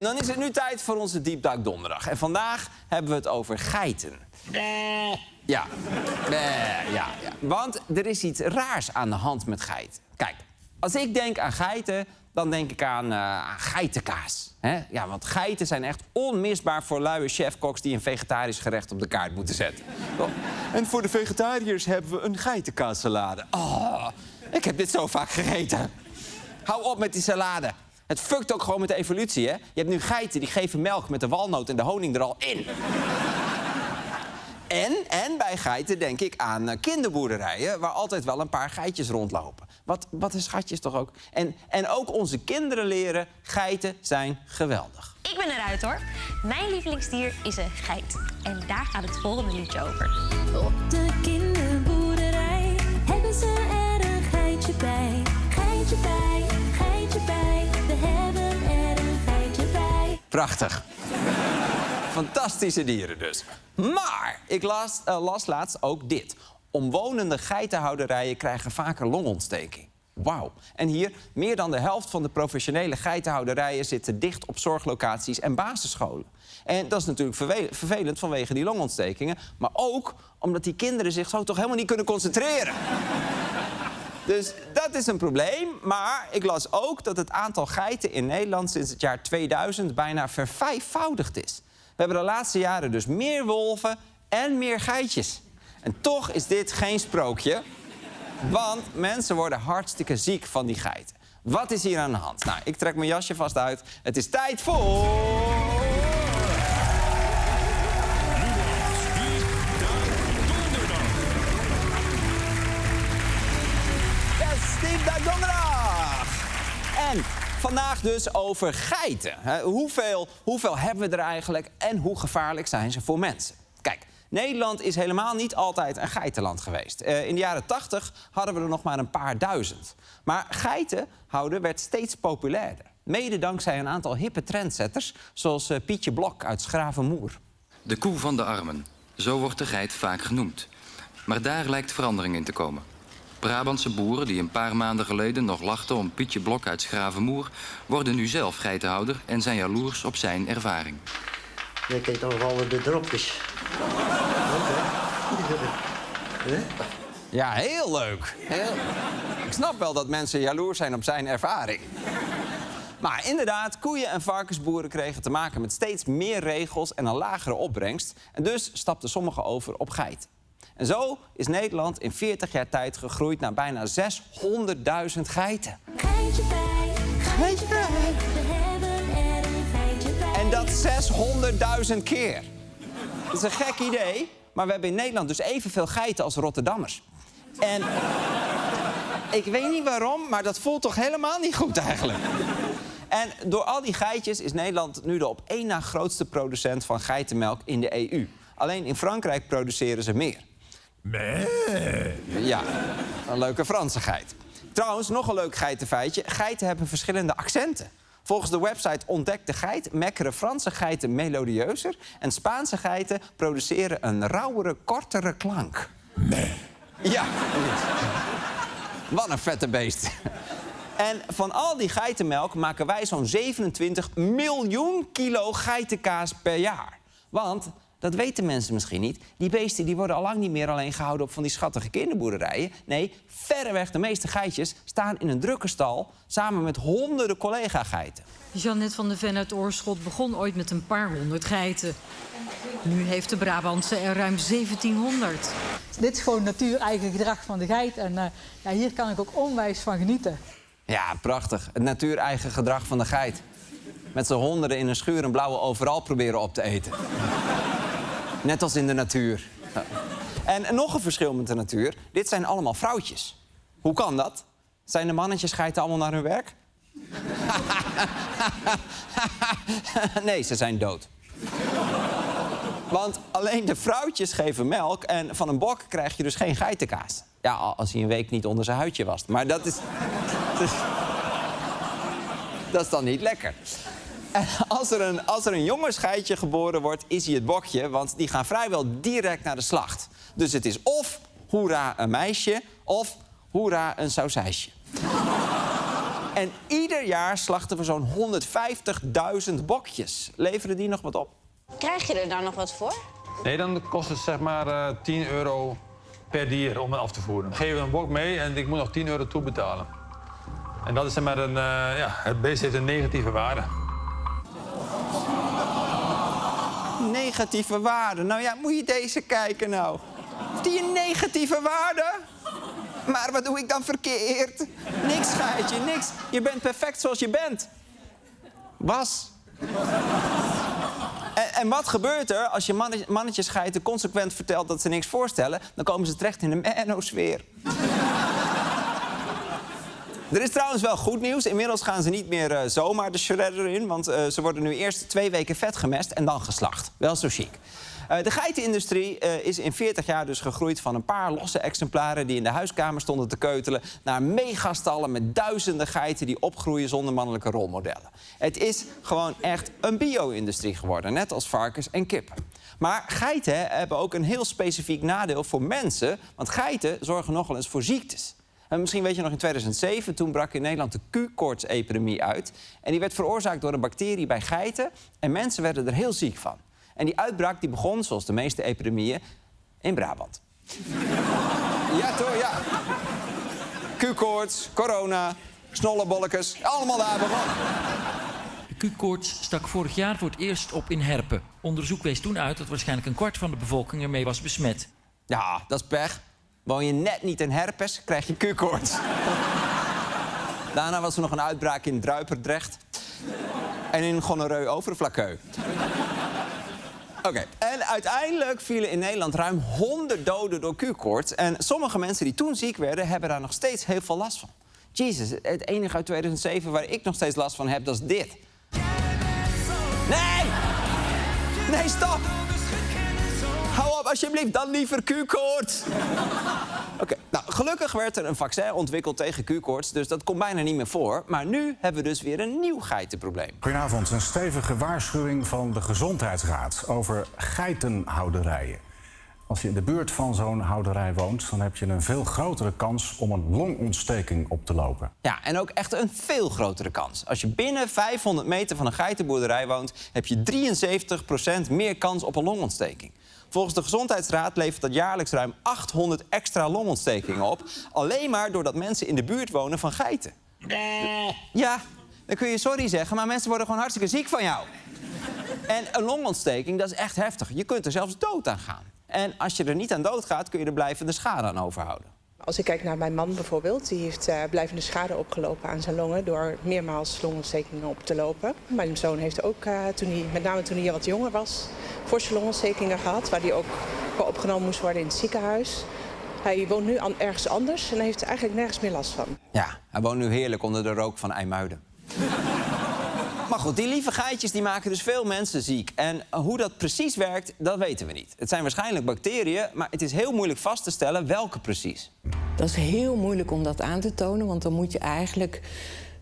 Dan is het nu tijd voor onze Deep Duik Donderdag. En vandaag hebben we het over geiten. Ja. Ja. Want er is iets raars aan de hand met geiten. Kijk, als ik denk aan geiten, dan denk ik aan geitenkaas. Hè? Ja, want geiten zijn echt onmisbaar voor luie chefkoks die een vegetarisch gerecht op de kaart moeten zetten. En voor de vegetariërs hebben we een geitenkaassalade. Oh, ik heb dit zo vaak gegeten. Hou op met die salade. Het fuckt ook gewoon met de evolutie, hè? Je hebt nu geiten die geven melk met de walnoot en de honing er al in. En bij geiten denk ik aan kinderboerderijen waar altijd wel een paar geitjes rondlopen. Wat een schatjes toch ook. En ook onze kinderen leren, geiten zijn geweldig. Ik ben eruit hoor. Mijn lievelingsdier is een geit. En daar gaat het volgende liedje over. Op de kinderboerderij hebben ze er een geitje bij. Geitje bij, geitje bij. We hebben er een geitje bij. Prachtig. Fantastische dieren dus. Maar ik las laatst ook dit. Omwonende geitenhouderijen krijgen vaker longontsteking. Wauw. En hier, meer dan de helft van de professionele geitenhouderijen zitten dicht op zorglocaties en basisscholen. En dat is natuurlijk vervelend vanwege die longontstekingen, maar ook omdat die kinderen zich zo toch helemaal niet kunnen concentreren. Dus dat is een probleem, maar ik las ook dat het aantal geiten in Nederland sinds het jaar 2000 bijna vervijfvoudigd is. We hebben de laatste jaren dus meer wolven en meer geitjes. En toch is dit geen sprookje, want mensen worden hartstikke ziek van die geiten. Wat is hier aan de hand? Nou, ik trek mijn jasje vast uit. Het is tijd voor... Deep Duik Donderdag! En vandaag dus over geiten. Hoeveel hebben we er eigenlijk en hoe gevaarlijk zijn ze voor mensen? Kijk, Nederland is helemaal niet altijd een geitenland geweest. In de jaren 80 hadden we er nog maar een paar duizend. Maar geiten houden werd steeds populairder. Mede dankzij een aantal hippe trendsetters, zoals Pietje Blok uit 's-Gravenmoer. De koe van de armen. Zo wordt de geit vaak genoemd. Maar daar lijkt verandering in te komen. Brabantse boeren die een paar maanden geleden nog lachten om Pietje Blok uit 's-Gravenmoer, worden nu zelf geitenhouder en zijn jaloers op zijn ervaring. Je kijkt toch wel de dropjes. Ja, heel leuk. Ik snap wel dat mensen jaloers zijn op zijn ervaring. Maar inderdaad, koeien- en varkensboeren kregen te maken met steeds meer regels en een lagere opbrengst. En dus stapten sommigen over op geiten. En zo is Nederland in 40 jaar tijd gegroeid naar bijna 600.000 geiten. Geitje bij, geitje bij. We hebben er een geitje bij. En dat 600.000 keer. Dat is een gek idee, maar we hebben in Nederland dus evenveel geiten als Rotterdammers. En ik weet niet waarom, maar dat voelt toch helemaal niet goed eigenlijk. En door al die geitjes is Nederland nu de op één na grootste producent van geitenmelk in de EU. Alleen in Frankrijk produceren ze meer. Ja, een leuke Franse geit. Trouwens, nog een leuk geitenfeitje. Geiten hebben verschillende accenten. Volgens de website Ontdek de Geit mekkeren Franse geiten melodieuzer en Spaanse geiten produceren een rauwere, kortere klank. Ja, wat een vette beest. En van al die geitenmelk maken wij zo'n 27 miljoen kilo geitenkaas per jaar. Want, dat weten mensen misschien niet, die beesten die worden al lang niet meer alleen gehouden op van die schattige kinderboerderijen. Nee, verreweg de meeste geitjes staan in een drukke stal samen met honderden collega-geiten. Jeannette van de Ven uit Oorschot begon ooit met een paar honderd geiten. Nu heeft de Brabantse er ruim 1700. Dit is gewoon natuureigen gedrag van de geit. En hier kan ik ook onwijs van genieten. Ja, prachtig. Het natuureigen gedrag van de geit. Met z'n honderden in een schuur een blauwe overal proberen op te eten. Net als in de natuur. En nog een verschil met de natuur. Dit zijn allemaal vrouwtjes. Hoe kan dat? Zijn de mannetjes geiten allemaal naar hun werk? Nee, ze zijn dood. Want alleen de vrouwtjes geven melk en van een bok krijg je dus geen geitenkaas. Ja, als hij een week niet onder zijn huidje was. Maar dat is dan niet lekker. En als er een jongensgeitje geboren wordt, is hij het bokje, want die gaan vrijwel direct naar de slacht. Dus het is of hoera een meisje, of hoera een sausijsje. En ieder jaar slachten we zo'n 150.000 bokjes. Leveren die nog wat op? Krijg je er dan nog wat voor? Nee, dan kost het zeg maar 10 euro per dier om het af te voeren. Dan geven we een bok mee en ik moet nog 10 euro toebetalen. En dat is zeg maar het beest heeft een negatieve waarde. Negatieve waarde. Nou ja, moet je deze kijken nou. Heeft die een negatieve waarde? Maar wat doe ik dan verkeerd? Niks, geitje, niks. Je bent perfect zoals je bent. Was. En wat gebeurt er als je mannetjesgeiten consequent vertelt dat ze niks voorstellen? Dan komen ze terecht in de manosfeer. Er is trouwens wel goed nieuws. Inmiddels gaan ze niet meer zomaar de shredder in. Want ze worden nu eerst 2 weken vet gemest en dan geslacht. Wel zo chic. De geitenindustrie is in 40 jaar dus gegroeid van een paar losse exemplaren die in de huiskamer stonden te keutelen naar megastallen met duizenden geiten die opgroeien zonder mannelijke rolmodellen. Het is gewoon echt een bio-industrie geworden, net als varkens en kippen. Maar geiten hebben ook een heel specifiek nadeel voor mensen, want geiten zorgen nogal eens voor ziektes. En misschien weet je nog, in 2007, toen brak in Nederland de Q-koortsepidemie uit. En die werd veroorzaakt door een bacterie bij geiten en mensen werden er heel ziek van. En die uitbraak die begon, zoals de meeste epidemieën, in Brabant. Ja, toch, ja. Q-koorts, corona, snollebolletjes, allemaal daar begonnen. De Q-koorts stak vorig jaar voor het eerst op in Herpen. Onderzoek wees toen uit dat waarschijnlijk een kwart van de bevolking ermee was besmet. Ja, dat is pech. Woon je net niet in Herpes, krijg je Q-koorts. Daarna was er nog een uitbraak in Druiperdrecht. En in Gonoreu Overflakkeu. Oké, en uiteindelijk vielen in Nederland ruim 100 doden door Q-koorts. En sommige mensen die toen ziek werden, hebben daar nog steeds heel veel last van. Jezus, het enige uit 2007 waar ik nog steeds last van heb, dat is dit. Nee! Nee, stop! Hou op, alsjeblieft, dan liever Q-koorts. Oké, nou, gelukkig werd er een vaccin ontwikkeld tegen Q-koorts, dus dat komt bijna niet meer voor. Maar nu hebben we dus weer een nieuw geitenprobleem. Goedenavond, een stevige waarschuwing van de Gezondheidsraad over geitenhouderijen. Als je in de buurt van zo'n houderij woont, dan heb je een veel grotere kans om een longontsteking op te lopen. Ja, en ook echt een veel grotere kans. Als je binnen 500 meter van een geitenboerderij woont, heb je 73% meer kans op een longontsteking. Volgens de Gezondheidsraad levert dat jaarlijks ruim 800 extra longontstekingen op. Alleen maar doordat mensen in de buurt wonen van geiten. Ja, dan kun je sorry zeggen, maar mensen worden gewoon hartstikke ziek van jou. En een longontsteking, dat is echt heftig. Je kunt er zelfs dood aan gaan. En als je er niet aan doodgaat, kun je er blijvende schade aan overhouden. Als ik kijk naar mijn man bijvoorbeeld, die heeft blijvende schade opgelopen aan zijn longen door meermaals longontstekingen op te lopen. Mijn zoon heeft ook, met name toen hij wat jonger was, forse longontstekingen gehad, waar hij ook voor opgenomen moest worden in het ziekenhuis. Hij woont nu ergens anders en heeft eigenlijk nergens meer last van. Ja, hij woont nu heerlijk onder de rook van IJmuiden. Maar goed, die lieve geitjes die maken dus veel mensen ziek. En hoe dat precies werkt, dat weten we niet. Het zijn waarschijnlijk bacteriën, maar het is heel moeilijk vast te stellen welke precies. Dat is heel moeilijk om dat aan te tonen, want dan moet je eigenlijk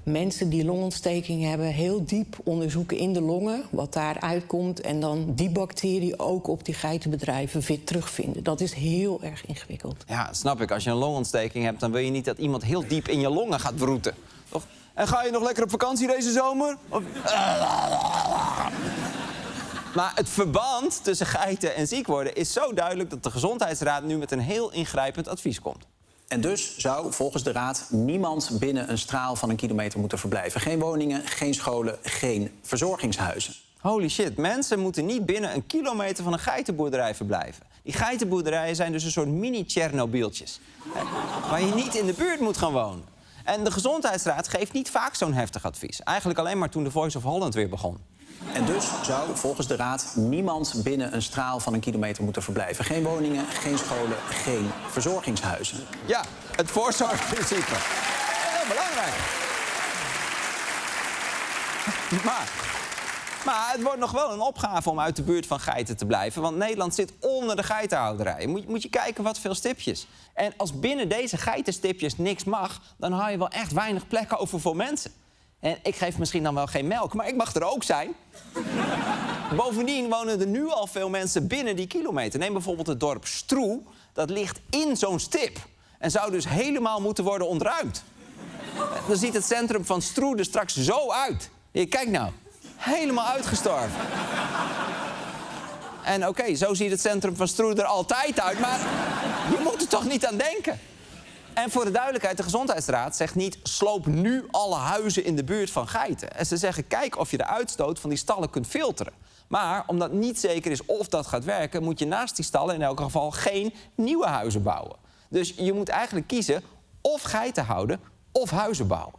mensen die longontsteking hebben heel diep onderzoeken in de longen, wat daaruit komt, en dan die bacterie ook op die geitenbedrijven weer terugvinden. Dat is heel erg ingewikkeld. Ja, dat snap ik. Als je een longontsteking hebt, dan wil je niet dat iemand heel diep in je longen gaat broeten. Toch? En ga je nog lekker op vakantie deze zomer? Of... Maar het verband tussen geiten en ziek worden is zo duidelijk dat de Gezondheidsraad nu met een heel ingrijpend advies komt. En dus zou volgens de Raad niemand binnen een straal van 1 kilometer moeten verblijven. Geen woningen, geen scholen, geen verzorgingshuizen. Holy shit, mensen moeten niet binnen 1 kilometer van een geitenboerderij verblijven. Die geitenboerderijen zijn dus een soort mini-Tjernobyltjes. Waar je niet in de buurt moet gaan wonen. En de Gezondheidsraad geeft niet vaak zo'n heftig advies. Eigenlijk alleen maar toen de Voice of Holland weer begon. En dus zou volgens de Raad niemand binnen een straal van 1 kilometer moeten verblijven. Geen woningen, geen scholen, geen verzorgingshuizen. Ja, het voorzorgprincipe. Heel belangrijk. Maar het wordt nog wel een opgave om uit de buurt van geiten te blijven. Want Nederland zit onder de geitenhouderij. Moet je kijken wat veel stipjes. En als binnen deze geitenstipjes niks mag, dan hou je wel echt weinig plek over voor mensen. En ik geef misschien dan wel geen melk, maar ik mag er ook zijn. Bovendien wonen er nu al veel mensen binnen die kilometer. Neem bijvoorbeeld het dorp Stroe. Dat ligt in zo'n stip. En zou dus helemaal moeten worden ontruimd. Dan ziet het centrum van Stroe er straks zo uit. Hier, kijk nou. Helemaal uitgestorven. En oké, zo ziet het centrum van Stroe er altijd uit, maar je moet er toch niet aan denken. En voor de duidelijkheid, de Gezondheidsraad zegt niet... sloop nu alle huizen in de buurt van geiten. En ze zeggen, kijk of je de uitstoot van die stallen kunt filteren. Maar omdat niet zeker is of dat gaat werken... moet je naast die stallen in elk geval geen nieuwe huizen bouwen. Dus je moet eigenlijk kiezen of geiten houden of huizen bouwen.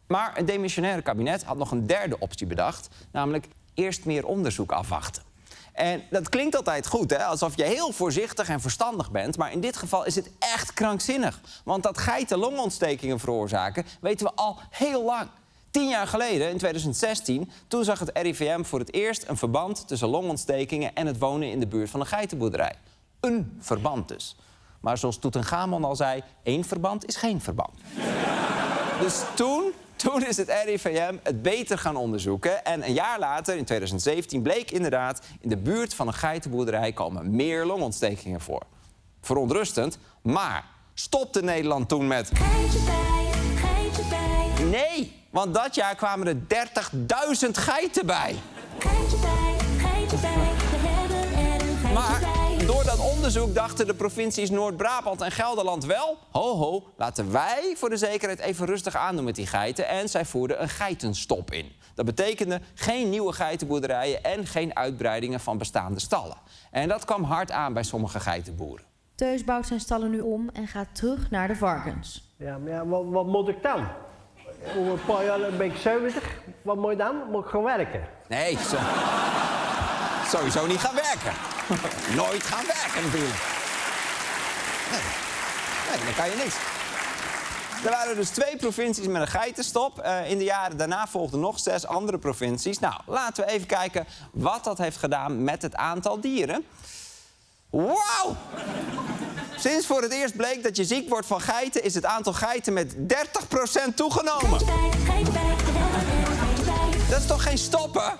Maar het demissionaire kabinet had nog een derde optie bedacht... namelijk eerst meer onderzoek afwachten. En dat klinkt altijd goed, hè? Alsof je heel voorzichtig en verstandig bent. Maar in dit geval is het echt krankzinnig. Want dat geiten longontstekingen veroorzaken, weten we al heel lang. 10 jaar geleden, in 2016, toen zag het RIVM voor het eerst een verband tussen longontstekingen en het wonen in de buurt van een geitenboerderij. Een verband dus. Maar zoals Toetenchamon al zei, 1 verband is geen verband. Dus toen is het RIVM het beter gaan onderzoeken. En een jaar later, in 2017, bleek inderdaad... in de buurt van een geitenboerderij komen meer longontstekingen voor. Verontrustend, maar stopte Nederland toen met... Geitje bij, geitje bij. Nee, want dat jaar kwamen er 30.000 geiten bij. Geitje bij, geitje bij. We hebben er een geitje Maar bij. door dat onderzoek dachten de provincies Noord-Brabant en Gelderland wel... ho, laten wij voor de zekerheid even rustig aandoen met die geiten... en zij voerden een geitenstop in. Dat betekende geen nieuwe geitenboerderijen... en geen uitbreidingen van bestaande stallen. En dat kwam hard aan bij sommige geitenboeren. Teus bouwt zijn stallen nu om en gaat terug naar de varkens. Ja, maar ja, wat moet ik dan? Over een paar jaar ben ik 70. Wat moet je dan? Moet ik gaan werken? Nee, sowieso niet gaan werken. Nooit gaan werken natuurlijk. Nee, dan kan je niks. Er waren dus 2 provincies met een geitenstop. In de jaren daarna volgden nog 6 andere provincies. Nou, laten we even kijken wat dat heeft gedaan met het aantal dieren. Wauw! Sinds voor het eerst bleek dat je ziek wordt van geiten... is het aantal geiten met 30% toegenomen. Dat is toch geen stoppen?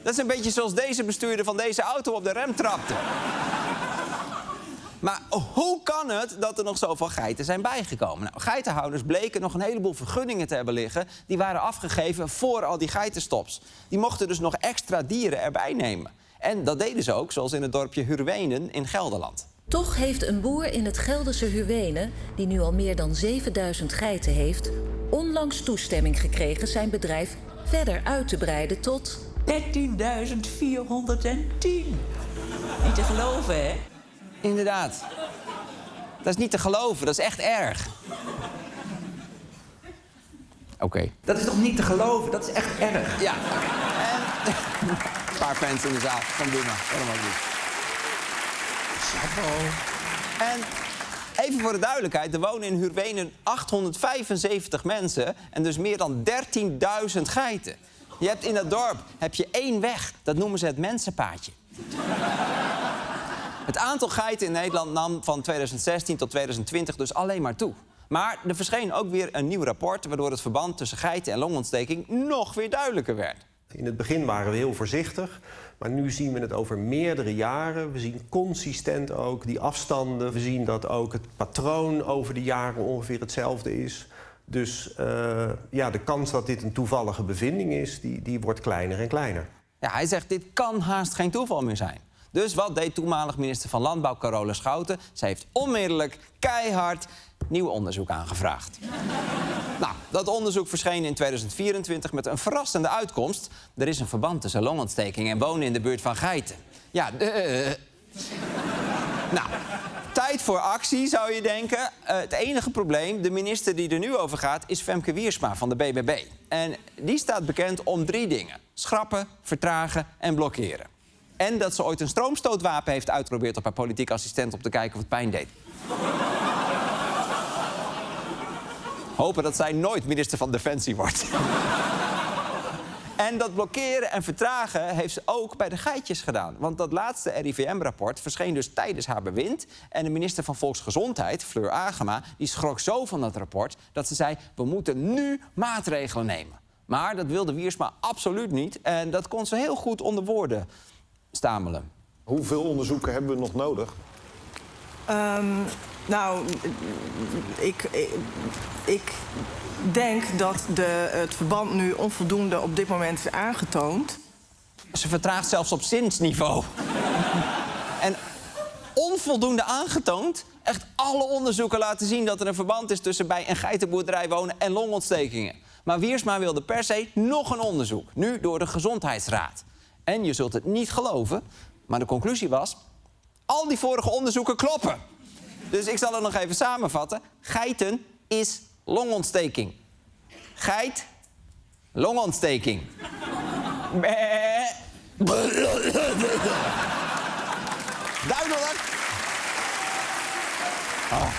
Dat is een beetje zoals deze bestuurder van deze auto op de rem trapte. Maar hoe kan het dat er nog zoveel geiten zijn bijgekomen? Nou, geitenhouders bleken nog een heleboel vergunningen te hebben liggen... die waren afgegeven voor al die geitenstops. Die mochten dus nog extra dieren erbij nemen. En dat deden ze ook, zoals in het dorpje Hurwenen in Gelderland. Toch heeft een boer in het Gelderse Hurwenen, die nu al meer dan 7000 geiten heeft, onlangs toestemming gekregen zijn bedrijf verder uit te breiden tot 13.410. Niet te geloven, hè? Inderdaad. Dat is niet te geloven, dat is echt erg. Oké. Dat is toch niet te geloven? Dat is echt erg. Ja. En een paar fans in de zaal. Kom doen maar. Helemaal goed. Chapeau. En even voor de duidelijkheid, er wonen in Hurwenen 875 mensen... en dus meer dan 13.000 geiten. Je hebt in dat dorp 1 weg, dat noemen ze het mensenpaadje. Het aantal geiten in Nederland nam van 2016 tot 2020 dus alleen maar toe. Maar er verscheen ook weer een nieuw rapport... waardoor het verband tussen geiten en longontsteking nog weer duidelijker werd. In het begin waren we heel voorzichtig, maar nu zien we het over meerdere jaren. We zien consistent ook die afstanden. We zien dat ook het patroon over de jaren ongeveer hetzelfde is. Dus ja, de kans dat dit een toevallige bevinding is, die wordt kleiner en kleiner. Ja, hij zegt, dit kan haast geen toeval meer zijn. Dus wat deed toenmalig minister van Landbouw Carola Schouten? Zij heeft onmiddellijk keihard nieuw onderzoek aangevraagd. Nou, dat onderzoek verscheen in 2024 met een verrassende uitkomst. Er is een verband tussen longontsteking en wonen in de buurt van geiten. Ja, Nou, tijd voor actie, zou je denken. Het enige probleem, de minister die er nu over gaat... is Femke Wiersma van de BBB. En die staat bekend om 3 dingen. Schrappen, vertragen en blokkeren. En dat ze ooit een stroomstootwapen heeft uitgeprobeerd op haar politieke assistent... om te kijken of het pijn deed. Hopen dat zij nooit minister van Defensie wordt. En dat blokkeren en vertragen heeft ze ook bij de geitjes gedaan. Want dat laatste RIVM-rapport verscheen dus tijdens haar bewind. En de minister van Volksgezondheid, Fleur Agema, die schrok zo van dat rapport... dat ze zei, we moeten nu maatregelen nemen. Maar dat wilde Wiersma absoluut niet. En dat kon ze heel goed onder woorden stamelen. Hoeveel onderzoeken hebben we nog nodig? Nou, ik denk dat het verband nu onvoldoende op dit moment is aangetoond. Ze vertraagt zelfs op zinsniveau. En onvoldoende aangetoond? Echt alle onderzoeken laten zien dat er een verband is tussen bij een geitenboerderij wonen en longontstekingen. Maar Wiersma wilde per se nog een onderzoek, nu door de Gezondheidsraad. En je zult het niet geloven, maar de conclusie was: al die vorige onderzoeken kloppen. Dus ik zal het nog even samenvatten. Geiten is longontsteking. Geit, longontsteking. Duidelijk? Oh.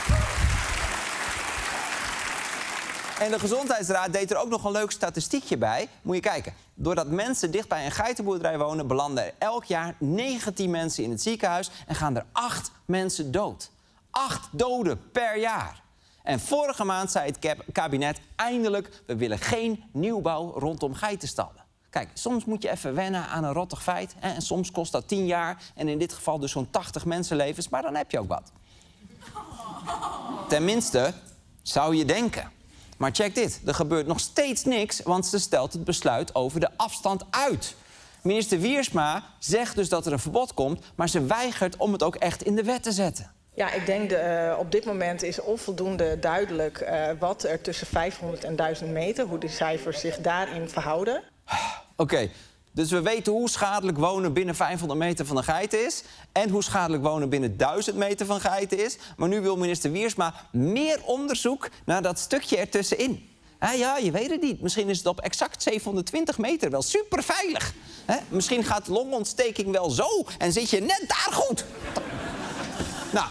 En de Gezondheidsraad deed er ook nog een leuk statistiekje bij. Moet je kijken. Doordat mensen dicht bij een geitenboerderij wonen, belanden er elk jaar 19 mensen in het ziekenhuis en gaan er 8 mensen dood. 8 doden per jaar. En vorige maand zei het kabinet eindelijk: we willen geen nieuwbouw rondom geitenstallen. Kijk, soms moet je even wennen aan een rottig feit. Hè? En soms kost dat 10 jaar. En in dit geval dus zo'n 80 mensenlevens. Maar dan heb je ook wat. Tenminste, zou je denken. Maar check dit. Er gebeurt nog steeds niks, want ze stelt het besluit over de afstand uit. Minister Wiersma zegt dus dat er een verbod komt, maar ze weigert om het ook echt in de wet te zetten. Ja, ik denk op dit moment is onvoldoende duidelijk wat er tussen 500 en 1000 meter, hoe de cijfers zich daarin verhouden. Oké, dus we weten hoe schadelijk wonen binnen 500 meter van een geit is en hoe schadelijk wonen binnen 1000 meter van geiten is. Maar nu wil minister Wiersma meer onderzoek naar dat stukje ertussenin. Ja, je weet het niet. Misschien is het op exact 720 meter wel superveilig. Misschien gaat longontsteking wel zo en zit je net daar goed. Nou,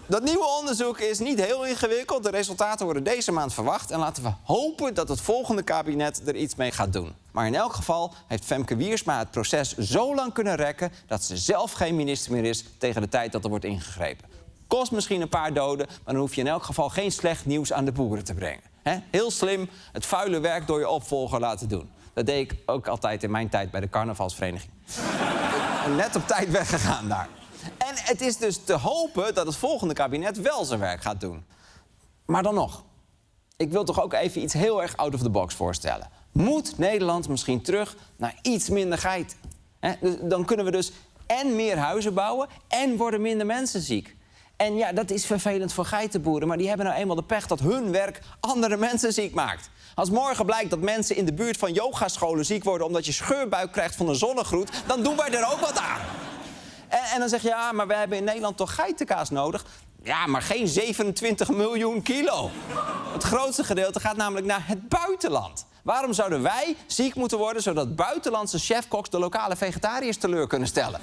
dat nieuwe onderzoek is niet heel ingewikkeld. De resultaten worden deze maand verwacht. En laten we hopen dat het volgende kabinet er iets mee gaat doen. Maar in elk geval heeft Femke Wiersma het proces zo lang kunnen rekken dat ze zelf geen minister meer is tegen de tijd dat er wordt ingegrepen. Kost misschien een paar doden, maar dan hoef je in elk geval geen slecht nieuws aan de boeren te brengen. Heel slim het vuile werk door je opvolger laten doen. Dat deed ik ook altijd in mijn tijd bij de carnavalsvereniging. Net op tijd weggegaan daar. En het is dus te hopen dat het volgende kabinet wel zijn werk gaat doen. Maar dan nog. Ik wil toch ook even iets heel erg out of the box voorstellen. Moet Nederland misschien terug naar iets minder geiten? Dan kunnen we dus en meer huizen bouwen en worden minder mensen ziek. En ja, dat is vervelend voor geitenboeren, maar die hebben nou eenmaal de pech dat hun werk andere mensen ziek maakt. Als morgen blijkt dat mensen in de buurt van yogascholen ziek worden omdat je scheurbuik krijgt van een zonnegroet, dan doen wij er ook wat aan. En dan zeg je, ja, maar we hebben in Nederland toch geitenkaas nodig? Ja, maar geen 27 miljoen kilo. Het grootste gedeelte gaat namelijk naar het buitenland. Waarom zouden wij ziek moeten worden zodat buitenlandse chefkoks de lokale vegetariërs teleur kunnen stellen?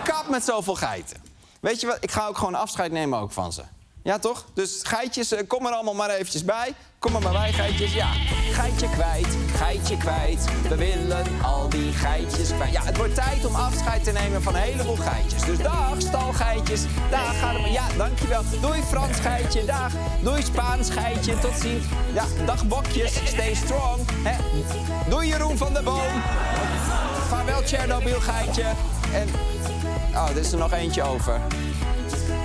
Kap met zoveel geiten. Weet je wat, ik ga ook gewoon afscheid nemen ook van ze. Ja, toch? Dus geitjes, kom er allemaal maar eventjes bij. Kom er maar bij, geitjes. Ja, geitje kwijt. We willen al die geitjes kwijt. Ja, het wordt tijd om afscheid te nemen van een heleboel geitjes. Dus dag, stalgeitjes. Dag, ga er maar. Ja, dankjewel. Doei, Frans geitje. Dag. Doei, Spaans geitje. Tot ziens. Ja, dag, bokjes. Stay strong. Doei, Jeroen van der Boom. Vaarwel, Tsjernobyl geitje. En... oh, er is er nog eentje over.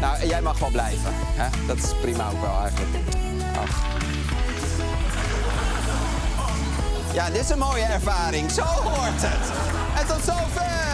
Nou, jij mag wel blijven. Hè? Dat is prima ook wel eigenlijk. Ach. Ja, dit is een mooie ervaring. Zo hoort het. En tot zover.